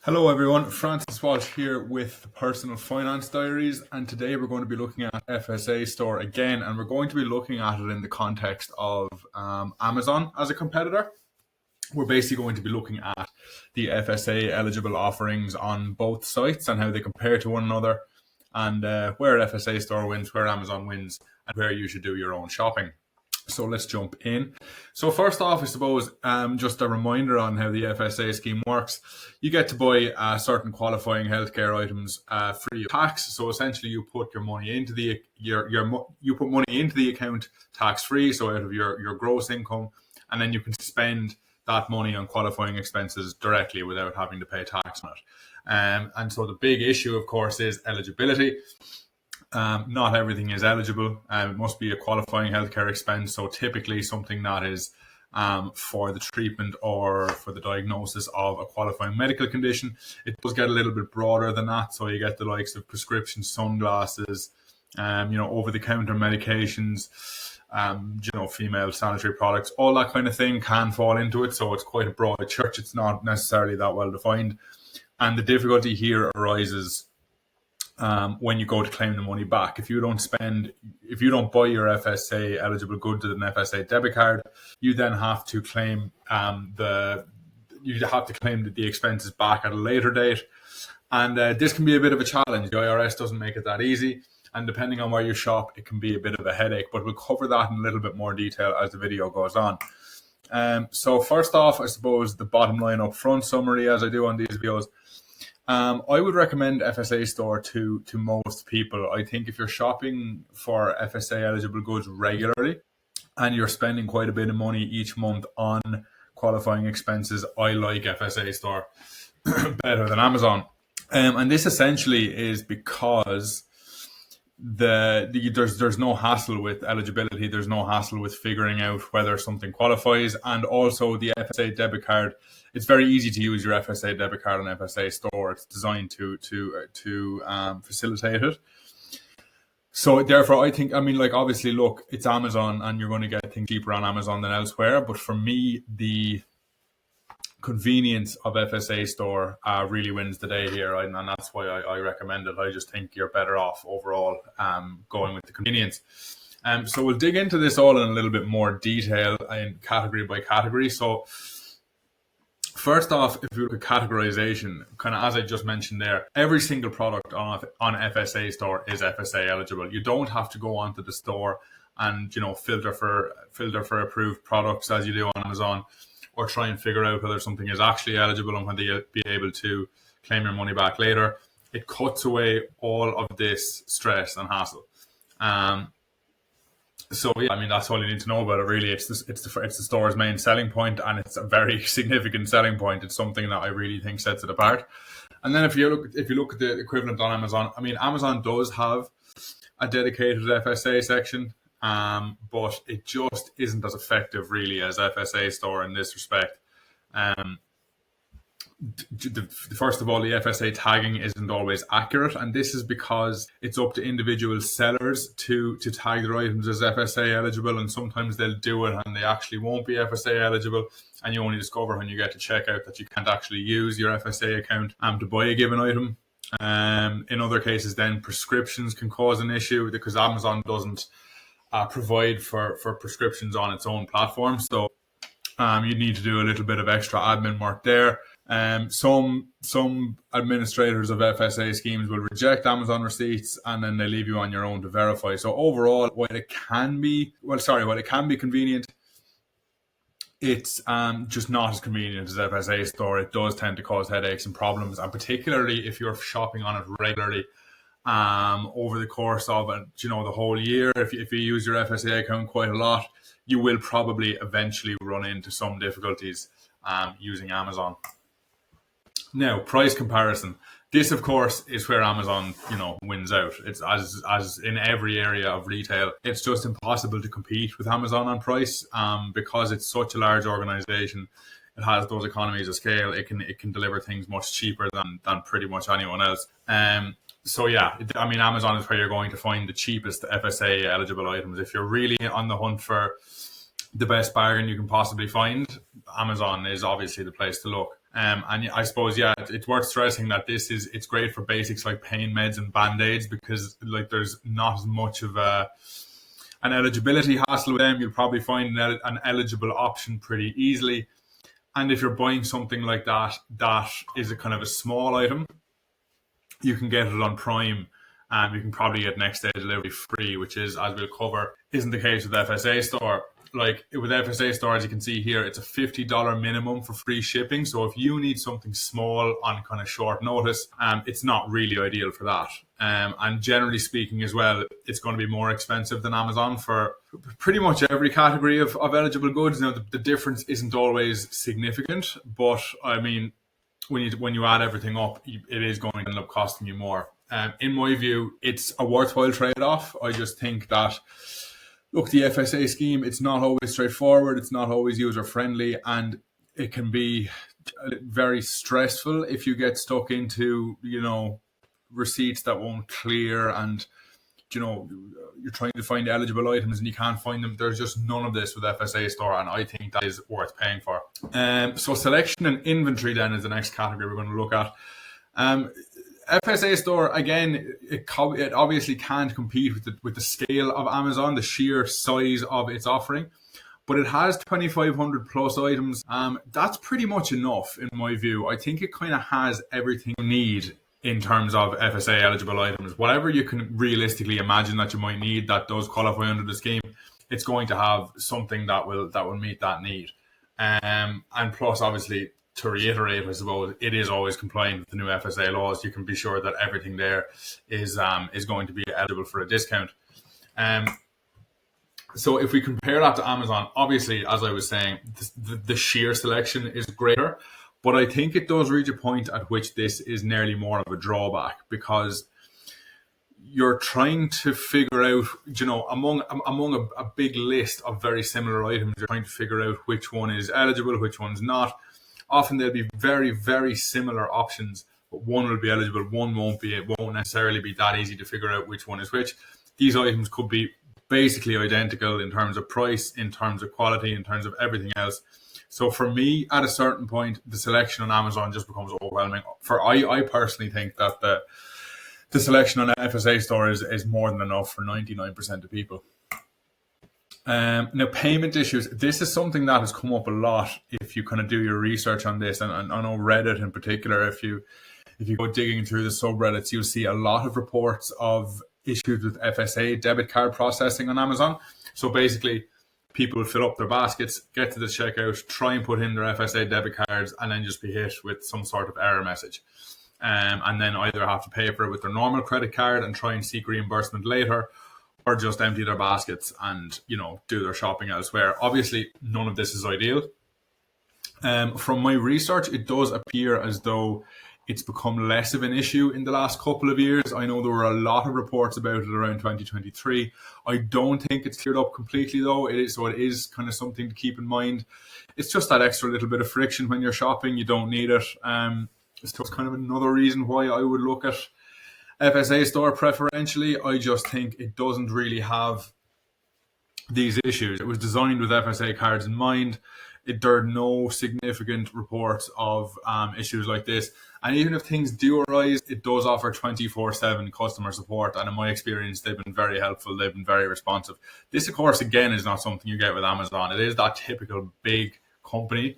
Hello everyone, Francis Walsh here with the Personal Finance Diaries, and today we're going to be looking at FSA Store again, and we're going to be looking at it in the context of Amazon as a competitor. We're basically going to be looking at the FSA eligible offerings on both sites and how they compare to one another, and where FSA Store wins, where Amazon wins, and where you should do your own shopping. So let's jump in. So first off, I suppose, just a reminder on how the FSA scheme works. You get to buy certain qualifying healthcare items free of tax. So essentially, you put your money into the you put money into the account tax free, so out of your gross income, and then you can spend that money on qualifying expenses directly without having to pay tax on it. And so the big issue, of course, is eligibility. Not everything is eligible. It must be a qualifying healthcare expense. So typically something that is for the treatment or for the diagnosis of a qualifying medical condition. It does get a little bit broader than that. So you get the likes of prescription sunglasses, over-the-counter medications, female sanitary products, all that kind of thing can fall into it. So it's quite a broad church. It's not necessarily that well defined. And the difficulty here arises when you go to claim the money back. If you don't buy your FSA eligible goods with an FSA debit card, you then have to claim the expenses back at a later date. And this can be a bit of a challenge. The IRS doesn't make it that easy. And depending on where you shop, it can be a bit of a headache, but we'll cover that in a little bit more detail as the video goes on. So first off, I suppose the bottom line up front summary, as I do on these videos, I would recommend FSA Store to most people. I think if you're shopping for FSA eligible goods regularly and you're spending quite a bit of money each month on qualifying expenses, I like FSA Store better than Amazon. And this essentially is because there's no hassle with eligibility. There's no hassle with figuring out whether something qualifies, and also the FSA debit card. It's very easy to use your FSA debit card on FSA Store. It's designed to facilitate it. So therefore, obviously, look, it's Amazon, and you're going to get things cheaper on Amazon than elsewhere. But for me, the convenience of FSA Store really wins the day here, and that's why I recommend it. I just think you're better off overall going with the convenience. So we'll dig into this all in a little bit more detail in category by category. So first off, if you look at categorization, kind of as I just mentioned there, every single product on FSA Store is FSA eligible. You don't have to go onto the store and filter for approved products as you do on Amazon, or try and figure out whether something is actually eligible and whether you'll be able to claim your money back later. It cuts away all of this stress and hassle. That's all you need to know about it. Really, it's the store's main selling point, and it's a very significant selling point. It's something that I really think sets it apart. And then if you look at the equivalent on Amazon, Amazon does have a dedicated FSA section. But it just isn't as effective really as FSA Store in this respect. First of all, the FSA tagging isn't always accurate, and this is because it's up to individual sellers to tag their items as FSA eligible, and sometimes they'll do it and they actually won't be FSA eligible, and you only discover when you get to checkout that you can't actually use your FSA account to buy a given item. In other cases, then prescriptions can cause an issue because Amazon doesn't provide for prescriptions on its own platform. So you need to do a little bit of extra admin work there. Some administrators of FSA schemes will reject Amazon receipts, and then they leave you on your own to verify. So overall, while it can be convenient, it's just not as convenient as FSA Store. It does tend to cause headaches and problems, and particularly if you're shopping on it regularly. Over the course of the whole year, if you use your FSA account quite a lot, you will probably eventually run into some difficulties using Amazon. Now, price comparison. This, of course, is where Amazon, wins out. It's as in every area of retail. It's just impossible to compete with Amazon on price because it's such a large organization. It has those economies of scale. It can deliver things much cheaper than pretty much anyone else. So yeah, Amazon is where you're going to find the cheapest FSA eligible items. If you're really on the hunt for the best bargain you can possibly find, Amazon is obviously the place to look. And I suppose, yeah, it's worth stressing that it's great for basics like pain meds and band-aids, because like there's not as much of an eligibility hassle with them. You'll probably find an eligible option pretty easily. And if you're buying something like that, that is a kind of a small item, you can get it on Prime, and you can probably get next day delivery free, which is, as we'll cover, isn't the case with FSA Store. Like with FSA Store, as you can see here, it's a $50 minimum for free shipping. So if you need something small on kind of short notice, it's not really ideal for that. And generally speaking as well, it's going to be more expensive than Amazon for pretty much every category of eligible goods. Now, the difference isn't always significant, but I mean, when you add everything up, it is going to end up costing you more. In my view, it's a worthwhile trade-off. I just think that, look, the FSA scheme, it's not always straightforward, it's not always user-friendly, and it can be very stressful if you get stuck into, receipts that won't clear, and, you're trying to find eligible items and you can't find them. There's just none of this with FSA Store, and I think that is worth paying for. So selection and inventory then is the next category we're going to look at. FSA Store, again, it obviously can't compete with the scale of Amazon, the sheer size of its offering, but it has 2,500 plus items. That's pretty much enough in my view. I think it kind of has everything you need in terms of FSA eligible items. Whatever you can realistically imagine that you might need that does qualify under the scheme, it's going to have something that will meet that need. And plus, obviously, to reiterate, I suppose, it is always compliant with the new FSA laws. You can be sure that everything there is going to be eligible for a discount. So if we compare that to Amazon, obviously, as I was saying, the sheer selection is greater, but I think it does reach a point at which this is nearly more of a drawback, because you're trying to figure out, among a big list of very similar items, you're trying to figure out which one is eligible, which one's not. Often there'll be very, very similar options, but one will be eligible, one won't be. It won't necessarily be that easy to figure out which one is which. These items could be basically identical in terms of price, in terms of quality, in terms of everything else. So for me, at a certain point, the selection on Amazon just becomes overwhelming. I personally think that the selection on FSA Store is more than enough for 99% of people. Now, payment issues. This is something that has come up a lot if you kind of do your research on this, and I know Reddit in particular. If you go digging through the subreddits, you'll see a lot of reports of issues with FSA debit card processing on Amazon. So basically, people fill up their baskets, get to the checkout, try and put in their FSA debit cards, and then just be hit with some sort of error message. And then either have to pay for it with their normal credit card and try and seek reimbursement later, or just empty their baskets and, do their shopping elsewhere. Obviously, none of this is ideal. From my research, it does appear as though it's become less of an issue in the last couple of years. I know there were a lot of reports about it around 2023. I don't think it's cleared up completely, though. It is kind of something to keep in mind. It's just that extra little bit of friction when you're shopping. You don't need it. It's kind of another reason why I would look at FSA Store preferentially. I just think it doesn't really have these issues. It was designed with FSA cards in mind. There are no significant reports of issues like this. And even if things do arise, it does offer 24/7 customer support. And in my experience, they've been very helpful. They've been very responsive. This, of course, again, is not something you get with Amazon. It is that typical big company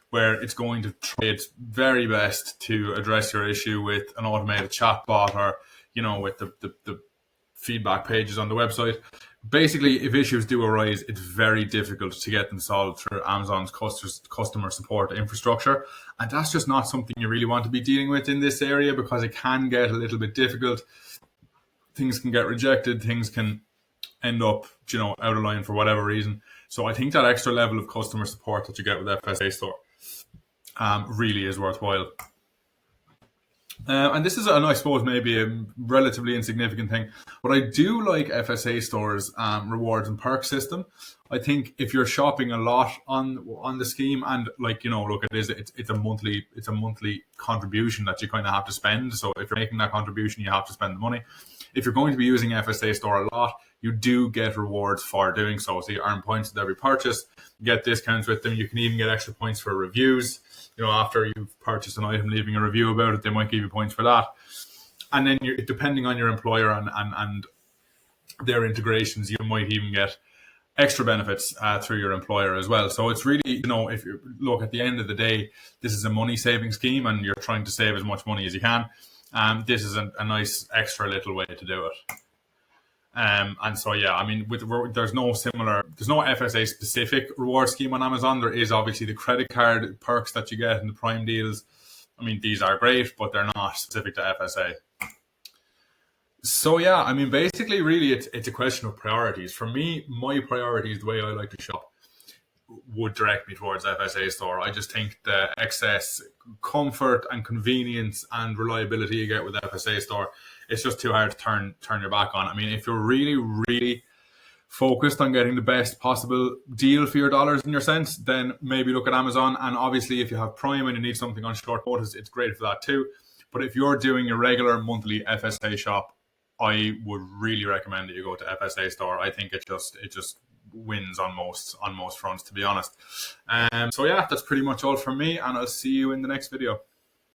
where it's going to try its very best to address your issue with an automated chatbot, or, with the feedback pages on the website. Basically, if issues do arise, it's very difficult to get them solved through Amazon's customer support infrastructure. And that's just not something you really want to be dealing with in this area, because it can get a little bit difficult. Things can get rejected. Things can end up, out of line for whatever reason. So I think that extra level of customer support that you get with FSA Store really is worthwhile. And this is, I suppose, maybe a relatively insignificant thing, but I do like FSA Store's rewards and perks system. I think if you're shopping a lot on the scheme, and like, look, it's a monthly contribution that you kind of have to spend. So if you're making that contribution, you have to spend the money. If you're going to be using FSA Store a lot, you do get rewards for doing so. So you earn points with every purchase, you get discounts with them. You can even get extra points for reviews. After you've purchased an item, leaving a review about it, they might give you points for that. And then depending on your employer and their integrations, you might even get extra benefits through your employer as well. So it's really, if you look at the end of the day, this is a money saving scheme and you're trying to save as much money as you can. This is a nice extra little way to do it. And so, yeah, I mean, there's no FSA specific reward scheme on Amazon. There is obviously the credit card perks that you get in the Prime deals. I mean, these are great, but they're not specific to FSA. So, yeah, I mean, basically, really, it's a question of priorities. For me, my priorities, the way I like to shop, would direct me towards FSA Store. I just think the excess comfort and convenience and reliability you get with FSA Store, it's just too hard to turn your back on. I mean, if you're really, really focused on getting the best possible deal for your dollars and your cents, then maybe look at Amazon. And obviously, if you have Prime and you need something on short notice, it's great for that too. But if you're doing a regular monthly FSA shop, I would really recommend that you go to FSA Store. I think it just wins on most fronts, to be honest. So yeah, that's pretty much all from me, and I'll see you in the next video.